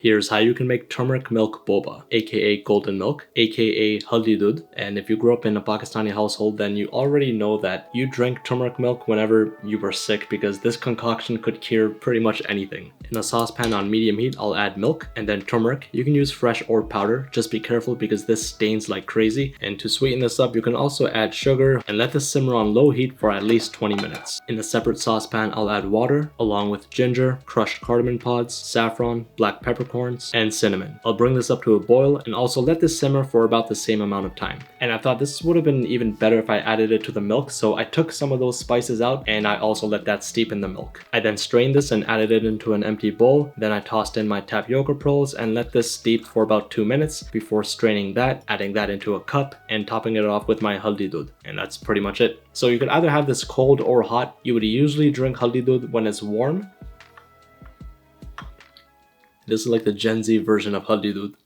Here's how you can make turmeric milk boba, aka golden milk, aka Haldi Doodh. And if you grew up in a Pakistani household, then you already know that you drank turmeric milk whenever you were sick because this concoction could cure pretty much anything. In a saucepan on medium heat, I'll add milk and then turmeric. You can use fresh or powder, just be careful because this stains like crazy. And to sweeten this up, you can also add sugar and let this simmer on low heat for at least 20 minutes. In a separate saucepan, I'll add water along with ginger, crushed cardamom pods, saffron, black peppercorns, and cinnamon. I'll bring this up to a boil and also let this simmer for about the same amount of time. And I thought this would have been even better if I added it to the milk, so I took some of those spices out and I also let that steep in the milk. I then strained this and added it into an empty bowl. Then I tossed in my tapioca pearls and let this steep for about 2 minutes before straining that, adding that into a cup, and topping it off with my Haldi Doodh. And that's pretty much it. So you could either have this cold or hot. You would usually drink Haldi Doodh when it's warm. This is like the Gen Z version of Haldi Doodh.